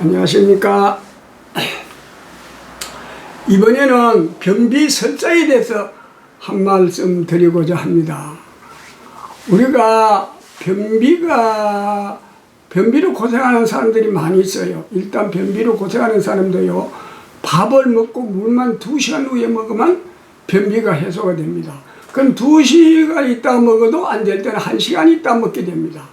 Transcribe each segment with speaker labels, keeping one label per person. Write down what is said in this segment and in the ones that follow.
Speaker 1: 안녕하십니까. 이번에는 변비 설사에 대해서 한 말씀 드리고자 합니다. 우리가 변비로 고생하는 사람들이 많이 있어요. 일단 변비로 고생하는 사람도요, 밥을 먹고 물만 2시간 후에 먹으면 변비가 해소가 됩니다. 그럼 2시간 있다 먹어도 안 될 때는 1시간 있다 먹게 됩니다.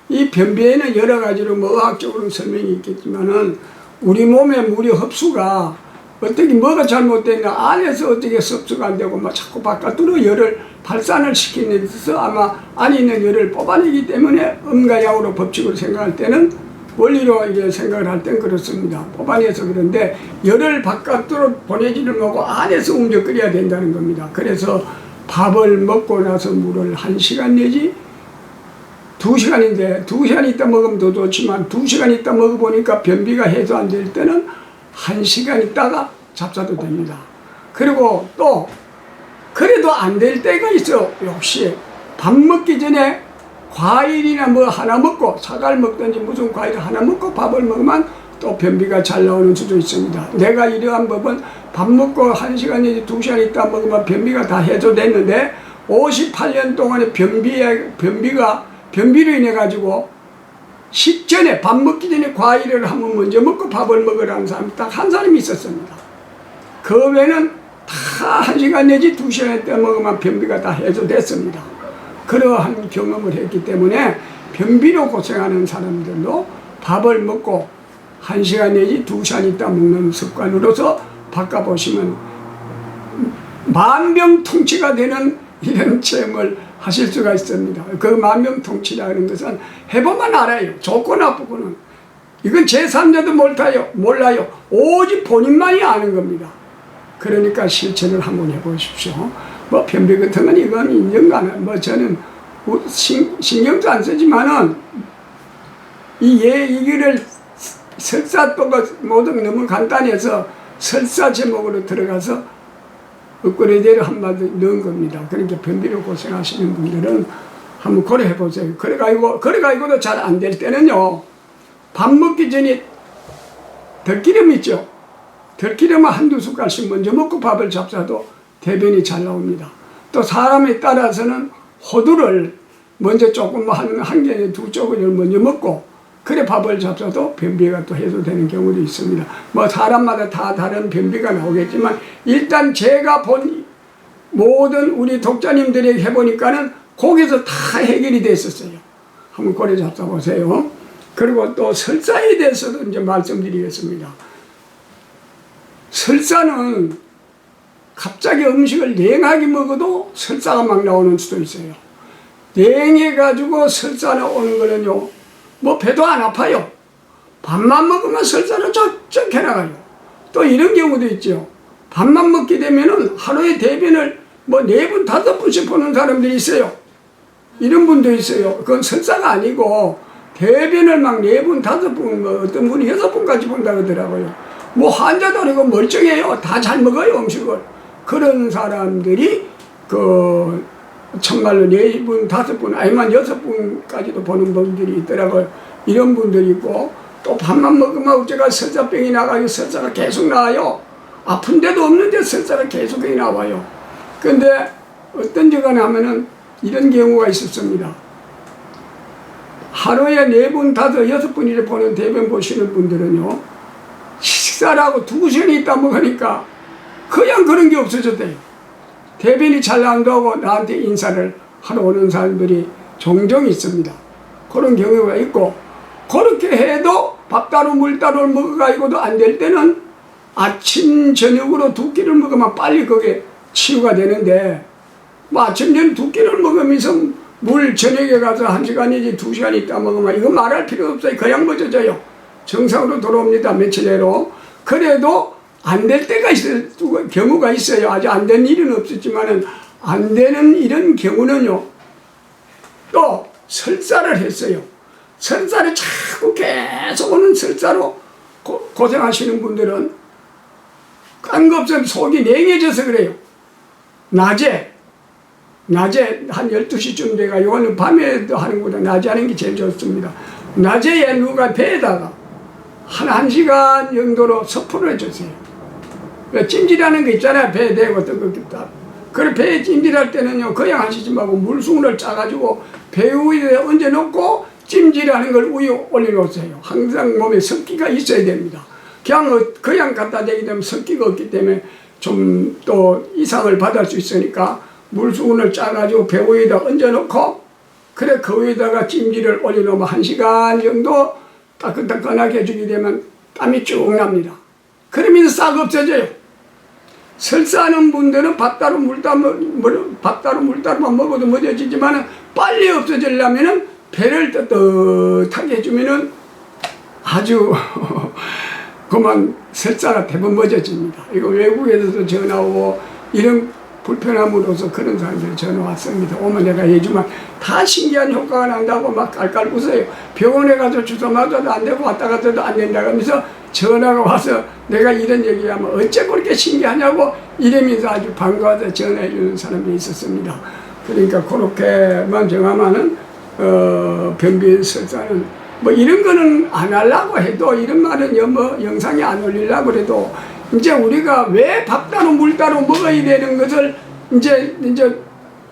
Speaker 1: 이 변비에는 여러 가지로 의학적으로 설명이 있겠지만은 우리 몸의 물의 흡수가 어떻게 뭐가 잘못됐나 안에서 어떻게 흡수가 안 되고 막 자꾸 바깥으로 열을 발산을 시키는 데 있어서 아마 안에 있는 열을 뽑아내기 때문에 음가양으로 법칙으로 생각할 때는 원리로 이제 생각을 할 땐 그렇습니다. 뽑아내서 그런데 열을 바깥으로 보내지는 거고 안에서 움직여야 된다는 겁니다. 그래서 밥을 먹고 나서 물을 1시간 내지 2시간인데 2시간 있다 먹으면 더 좋지만 2시간 있다 먹어보니까 변비가 해소 안 될 때는 1시간 있다가 잡사도 됩니다. 그리고 또 그래도 안 될 때가 있어. 역시 밥 먹기 전에 과일이나 뭐 하나 먹고 사과를 먹든지 무슨 과일 하나 먹고 밥을 먹으면 또 변비가 잘 나오는 수도 있습니다. 내가 이러한 법은 밥 먹고 1시간 내지 2시간 있다 먹으면 변비가 다 해소됐는데 58년 동안의 변비로 인해 가지고 식전에 밥 먹기 전에 과일을 한번 먼저 먹고 밥을 먹으라는 사람이 딱 한 사람이 있었습니다. 그 외에는 다 1시간 내지 2시간 때 먹으면 변비가 다 해소됐습니다. 그러한 경험을 했기 때문에 변비로 고생하는 사람들도 밥을 먹고 1시간 내지 2시간 있다 먹는 습관으로서 바꿔보시면 만병통치가 되는 이런 체험을 하실 수가 있습니다. 그 만병통치라는 것은 해보면 알아요. 좋고 나쁘고는. 이건 제3자도 몰라요. 오직 본인만이 아는 겁니다. 그러니까 실천을 한번 해보십시오. 뭐 변비 같은 건 이건 인정가는 뭐 저는 신경도 안 쓰지만은 이거를 설사도가 모든 너무 간단해서 설사 제목으로 들어가서 엇거래대로 한마디 넣은 겁니다. 그러니까 변비로 고생하시는 분들은 한번 고려해 보세요. 그래가지고도 잘 안 될 때는요, 밥 먹기 전에 들기름 있죠? 들기름을 한두 숟갈씩 먼저 먹고 밥을 잡사도 대변이 잘 나옵니다. 또 사람에 따라서는 호두를 먼저 조금 한 개에 2쪽을 먼저 먹고 그래 밥을 잡숴도 변비가 또 해소되는 경우도 있습니다. 뭐 사람마다 다 다른 변비가 나오겠지만 일단 제가 본 모든 우리 독자님들에게 해보니까는 거기서 다 해결이 됐었어요. 한번 고려 잡숴보세요. 그리고 또 설사에 대해서도 이제 말씀드리겠습니다. 설사는 갑자기 음식을 냉하게 먹어도 설사가 막 나오는 수도 있어요. 냉해가지고 설사 나오는 거는요, 뭐 배도 안 아파요. 밥만 먹으면 설사는 쩍쩍 해나가요. 또 이런 경우도 있죠. 밥만 먹게 되면은 하루에 대변을 뭐 4번, 5번씩 보는 사람들이 있어요. 이런 분도 있어요. 그건 설사가 아니고 대변을 막 4번, 5번, 뭐 어떤 분이 6번까지 본다고 하더라고요. 뭐 환자도 아니고 멀쩡해요. 다 잘 먹어요, 음식을. 그런 사람들이 정말로 4분, 5분, 아니면 6분까지도 보는 분들이 있더라고요. 이런 분들이 있고, 또 밥만 먹으면 어째가 설사병이 나가요. 설사가 계속 나와요. 아픈 데도 없는데 설사가 계속 나와요. 근데 어떤 적은 하면은 이런 경우가 있었습니다. 하루에 4분, 5, 6분 이렇게 보는 대변 보시는 분들은요, 식사를 하고 2시간 있다 먹으니까 그냥 그런 게 없어졌대요. 대변이 잘 나온다고 나한테 인사를 하러 오는 사람들이 종종 있습니다. 그런 경우가 있고, 그렇게 해도 밥 따로 물 따로 먹어가지고도 안 될 때는 아침 저녁으로 2끼를 먹으면 빨리 그게 치유가 되는데, 뭐 아침 저녁 2끼를 먹으면서 물 저녁에 가서 1시간 내지 2시간 있다 먹으면 이거 말할 필요 없어요. 그냥 멎어져요. 정상으로 돌아옵니다. 며칠 내로. 그래도 안 될 때가 있을 경우가 있어요. 아직 안 된 일은 없었지만은 안 되는 이런 경우는요, 또 설사를 했어요. 설사를 자꾸 계속 오는 설사로 고생하시는 분들은 깜깜없이 속이 냉해져서 그래요. 낮에 한 12시쯤 돼가 이거는 밤에도 하는 것보다 낮에 하는 게 제일 좋습니다. 낮에 누가 배에다가 한 시간 정도로 섭포를 해주세요. 찜질하는 거 있잖아요. 배에 대고 뜨겁겠다. 그래 배에 찜질할 때는요 그냥 하시지 말고 물수건을 짜가지고 배 위에 얹어놓고 찜질하는 걸 위에 올려놓으세요. 항상 몸에 습기가 있어야 됩니다. 그냥 갖다 대기 되면 습기가 없기 때문에 좀 또 이상을 받을 수 있으니까 물수건을 짜가지고 배 위에다 얹어놓고 그래 그 위에다가 찜질을 올려놓으면 1시간 정도 따끈따끈하게 해주게 되면 땀이 쭉 납니다. 그러면서 싹 없어져요. 설사하는 분들은 밥 따로 물 따로만 먹어도 멎어지지만 빨리 없어지려면 배를 떳떳하게 해주면 아주 그만 설사가 대부분 멎어집니다. 이거 외국에서도 전화 오고 이런 불편함으로써 그런 사람들이 전화 왔습니다. 오면 내가 해주면 다 신기한 효과가 난다고 막 깔깔 웃어요. 병원에 가서 주사 맞아도 안 되고 왔다 갔다도 안 된다고 하면서 전화가 와서 내가 이런 얘기하면 어째 그렇게 신기하냐고 이러면서 아주 반가워서 전화해 주는 사람이 있었습니다. 그러니까 그렇게만 정하면은 변비 설사는 뭐 이런 거는 안 하려고 해도 이런 말은 뭐 영상에 안 올리려고 해도 이제 우리가 왜 밥 따로 물 따로 먹어야 되는 것을 이제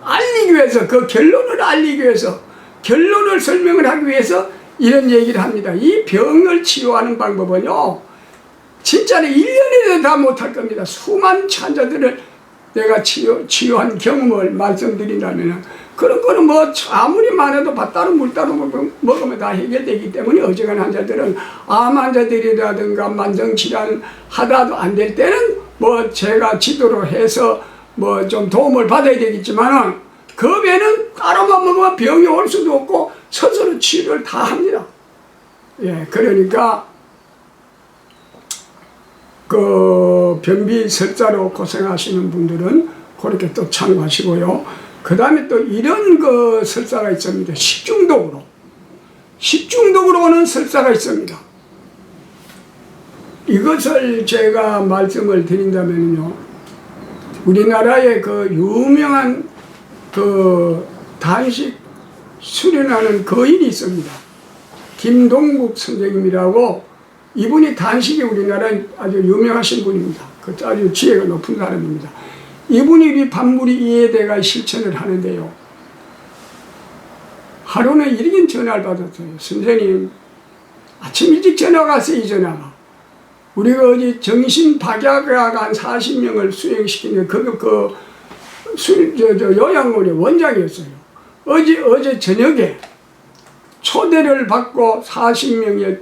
Speaker 1: 알리기 위해서 그 결론을 알리기 위해서 결론을 설명을 하기 위해서 이런 얘기를 합니다. 이 병을 치료하는 방법은요 진짜로 1년에도 다 못할 겁니다. 수많은 환자들을 내가 치유한 경험을 말씀드린다면 그런 거는 뭐 아무리 많아도 밥 따로 물 따로 먹으면 다 해결되기 때문에 어지간한 환자들은 암 환자들이라든가 만성질환 하다도 안 될 때는 뭐 제가 지도로 해서 뭐 좀 도움을 받아야 되겠지만은 그 외에는 따로만 먹으면 병이 올 수도 없고 스스로 치료를 다 합니다. 예, 그러니까 그 변비 설사로 고생하시는 분들은 그렇게 또 참고하시고요. 그 다음에 또 이런 그 설사가 있습니다. 식중독으로 오는 설사가 있습니다. 이것을 제가 말씀을 드린다면요. 우리나라의 그 유명한 그 단식 수련하는 거인이 있습니다. 김동국 선생님이라고 이분이 단식이 우리나라에 아주 유명하신 분입니다. 그 아주 지혜가 높은 사람입니다. 이분이 이 반무리 이해대가 실천을 하는데요. 하루는 이렇게 전화를 받았어요. 선생님, 아침 일찍 전화가 왔어요. 이 전화가. 우리가 어제 정신박약학 한 40명을 수행시키는 요양원의 원장이었어요. 어제 저녁에 초대를 받고 40명의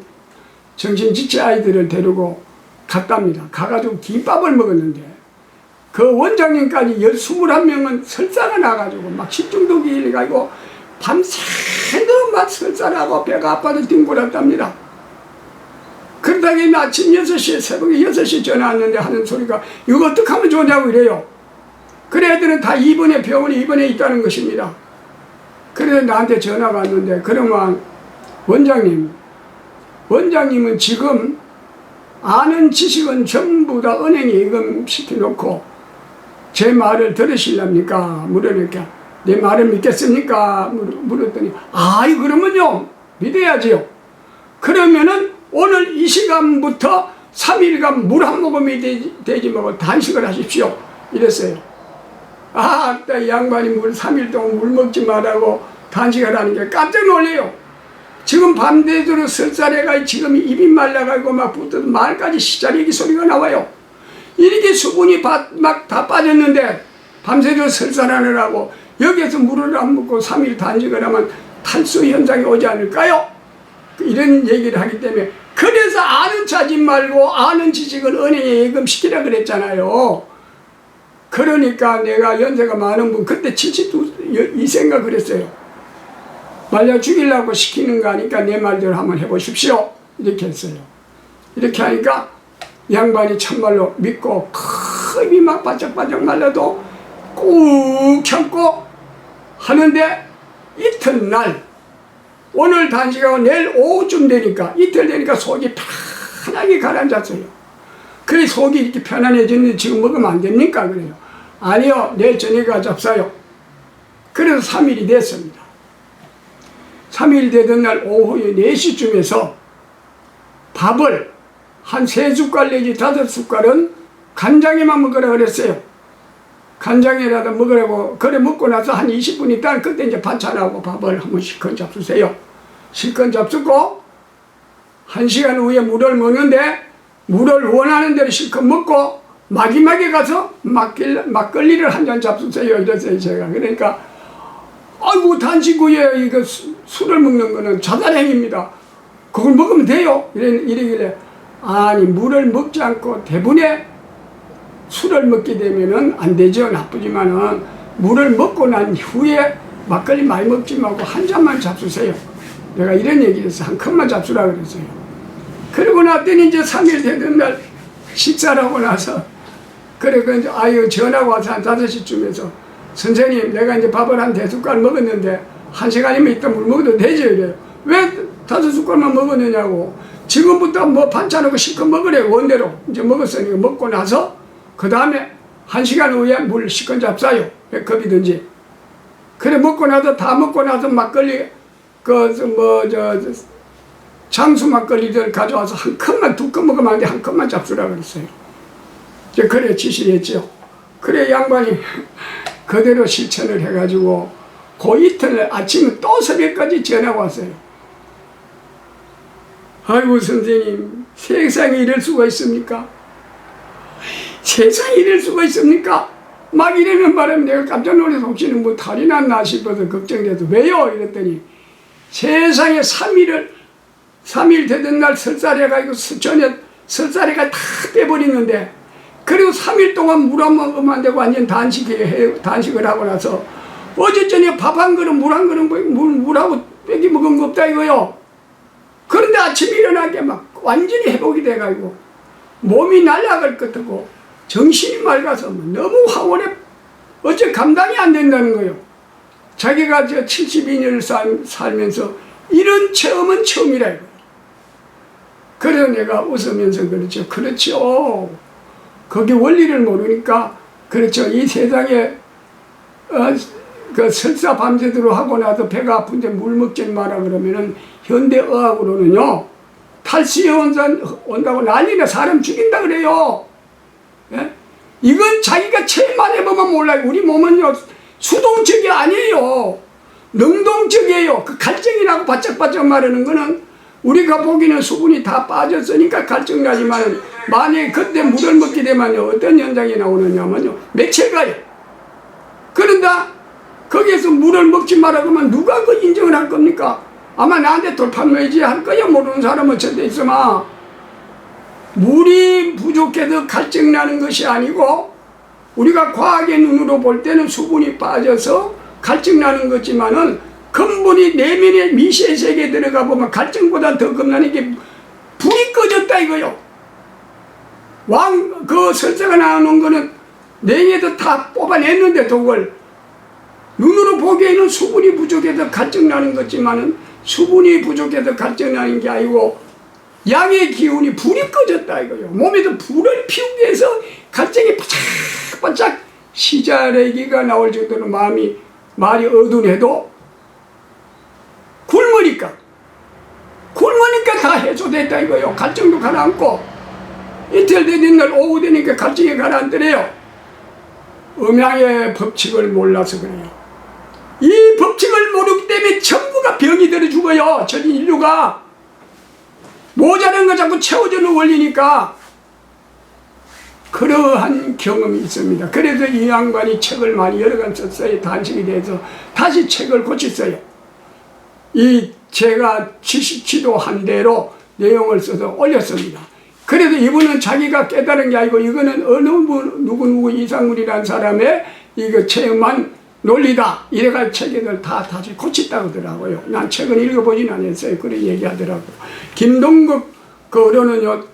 Speaker 1: 정신지체 아이들을 데리고 갔답니다. 가가지고 김밥을 먹었는데 그 원장님까지 21명은 설사가 나가지고 막 식중독이 일어나고 밤새도 막 설사나고 배가 아파서 뒹굴었답니다. 그러다가 아침 6시에 새벽에 6시에 전화 왔는데 하는 소리가 이거 어떻게 하면 좋냐고 이래요. 그래 애들은 다 병원에 입원해 있다는 것입니다. 그래서 나한테 전화가 왔는데 그러면 원장님은 지금 아는 지식은 전부 다 은행에 입금시켜놓고 제 말을 들으실랍니까? 물으니까 내 말을 믿겠습니까? 물었더니 그러면요 믿어야지요. 그러면은 오늘 이 시간부터 3일간 물 한 모금이 되지 말고 단식을 하십시오. 이랬어요. 이 양반이 3일 동안 물 먹지 말라고 단식하라는 게 깜짝 놀래요. 지금 밤새도록 설사래가 지금 입이 말라가지고 막 붙어서 말까지 시자리기 소리가 나와요. 이렇게 수분이 막 다 빠졌는데 밤새도록 설사하느라고 여기에서 물을 안 먹고 3일 단식을 하면 탈수 현상이 오지 않을까요? 이런 얘기를 하기 때문에 그래서 아는 차지 말고 아는 지식을 은행에 예금시키라 그랬잖아요. 그러니까 내가 연세가 많은 분 그때 72세인가 그랬어요. 말려 죽이려고 시키는 거 아니까 내 말대로 한번 해보십시오. 이렇게 했어요. 이렇게 하니까 양반이 참말로 믿고 입이 막 바짝바짝 말려도 꾹 참고 하는데 이튿날 오늘 단식하고 내일 오후쯤 되니까 이틀 되니까 속이 편하게 가라앉았어요. 그래 속이 이렇게 편안해졌는데 지금 먹으면 안 됩니까? 그래요. 아니요, 내일 저녁에 잡사요. 그래서 3일이 됐습니다. 3일 되던 날 오후에 4시쯤에서 밥을 한 3숟갈 내지 5숟갈은 간장에만 먹으라 그랬어요. 간장에라도 먹으라고. 그래 먹고 나서 한 20분 있다 그때 이제 반찬하고 밥을 한번 실컷 잡수세요. 실컷 잡수고 1시간 후에 물을 먹는데 물을 원하는 대로 실컷 먹고 마지막에 가서 막걸리를 한 잔 잡수세요. 이랬어요 제가. 그러니까 아이고 단식 후에 이거 술을 먹는 거는 자살행위입니다. 그걸 먹으면 돼요. 이러길래 아니 물을 먹지 않고 대부분의 술을 먹게 되면은 안 되죠. 나쁘지만은 물을 먹고 난 후에 막걸리 많이 먹지 말고 한 잔만 잡수세요. 내가 이런 얘기를 해서 한 컵만 잡수라 그랬어요. 그러고 났더니 이제 3일 되는 날 식사를 하고 나서 그래 그 아유 전화가 와서 한 5시쯤에서 선생님 내가 이제 밥을 한 4숟갈 먹었는데 1시간이면 이따 물 먹어도 되죠. 이래요. 왜 5숟갈만 먹었느냐고. 지금부터 뭐 반찬하고 실컷 먹으래. 원대로 이제 먹었으니까 먹고 나서 그 다음에 1시간 후에 물 실컷 잡사요. 100컵이든지. 그래 먹고 나서 다 먹고 나서 막걸리 장수 막걸리들 가져와서 한 컵만 2컵 먹으면 안 돼. 한 컵만 잡수라 그랬어요. 이제 그래 지시를 했죠. 그래 양반이 그대로 실천을 해가지고 그 이튿날 아침에 또 새벽까지 전화가 왔어요. 아이고 선생님 세상에 이럴 수가 있습니까? 세상에 이럴 수가 있습니까? 막 이러는 바람에 내가 깜짝 놀라서 혹시는 뭐 탈이 났나 싶어서 걱정돼서 왜요? 이랬더니 세상에 3일 되던 날 설사래가 저녁 설사래가 다 빼버리는데 그리고 3일 동안 물 안 먹으면 안 되고 완전 단식을 하고 나서 어제 저녁 밥 한 그릇 물 한 그릇 물하고 빼기 먹은 거 없다 이거요. 그런데 아침에 일어나게 막 완전히 회복이 돼가지고 몸이 날아갈 것 같고 정신이 맑아서 너무 황홀해. 어째 감당이 안 된다는 거예요. 자기가 저 72년을 살면서 이런 체험은 처음이라 이거예요. 그래서 내가 웃으면서 그렇죠. 그렇죠. 거기 원리를 모르니까 그렇죠. 이 세상에 그 설사 밤새도록 하고 나서 배가 아픈데 물 먹지 마라 그러면은 현대의학으로는요 탈수에 온다고 난리나 사람 죽인다 그래요. 예? 이건 자기가 체험만 해보면 몰라요. 우리 몸은요 수동적이 아니에요. 능동적이에요. 그 갈증이라고 바짝바짝 마르는 거는 우리가 보기에는 수분이 다 빠졌으니까 갈증나지만 만약에 그때 물을 먹게 되면요 어떤 현상이 나오느냐면요 며칠 가요. 그런다 거기에서 물을 먹지 마라 그러면 누가 그 인정을 할 겁니까? 아마 나한테 돌판매지 할 거야. 모르는 사람은 절대 있으마. 물이 부족해서 갈증나는 것이 아니고 우리가 과학의 눈으로 볼 때는 수분이 빠져서 갈증나는 거지만은 근본이 내면의 미시의 세계에 들어가 보면 갈증보다 더 겁나는 게 불이 꺼졌다 이거요. 그 설사가 나오는 거는 냉에도 다 뽑아냈는데 독을 눈으로 보기에는 수분이 부족해서 갈증나는 거지만은 수분이 부족해서 갈증나는 게 아니고 양의 기운이 불이 꺼졌다 이거요. 몸에서 불을 피우기 위해서 갈증이 바짝바짝 시자래기가 나올 정도로 말이 어두운해도 굶으니까 다 해소됐다 이거요. 갈증도 가라앉고 이틀 되는 날 오후 되니까 갈증이 가라앉더래요. 음양의 법칙을 몰라서 그래요. 이 법칙을 모르기 때문에 전부가 병이 들어 죽어요. 전 인류가 모자란 거 자꾸 채워주는 원리니까. 그러한 경험이 있습니다. 그래서 이 양반이 책을 많이 여러 권 썼어요. 단식에 대해서 다시 책을 고쳤어요. 제가 지도한 대로 내용을 써서 올렸습니다. 그래서 이분은 자기가 깨달은 게 아니고 이거는 어느 누구 이상물이라는 사람의 이거 체험한 논리다. 이래가 책을 다 다시 고쳤다고 하더라고요. 난 책은 읽어보진 않았어요. 그런 얘기하더라고요. 김동국 그 어른은요,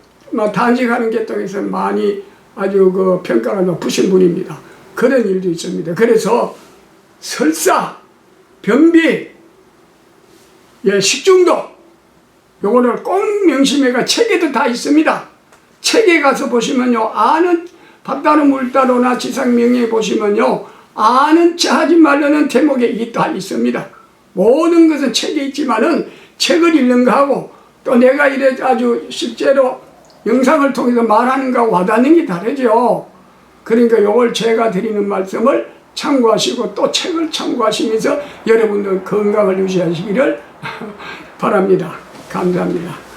Speaker 1: 단식하는 계통에서 많이 아주 그 평가가 높으신 분입니다. 그런 일도 있습니다. 그래서 설사, 변비, 식중독, 요거를 꼭 명심해가 책에도 다 있습니다. 책에 가서 보시면요, 밥 따로 물 따로나 지상명예에 보시면요, 아는 체 하지 말라는 제목에 다 있습니다. 모든 것은 책에 있지만은 책을 읽는 거하고 또 내가 이래 아주 실제로 영상을 통해서 말하는 거 와닿는 게 다르죠. 그러니까 요걸 제가 드리는 말씀을 참고하시고 또 책을 참고하시면서 여러분들 건강을 유지하시기를 바랍니다. 감사합니다.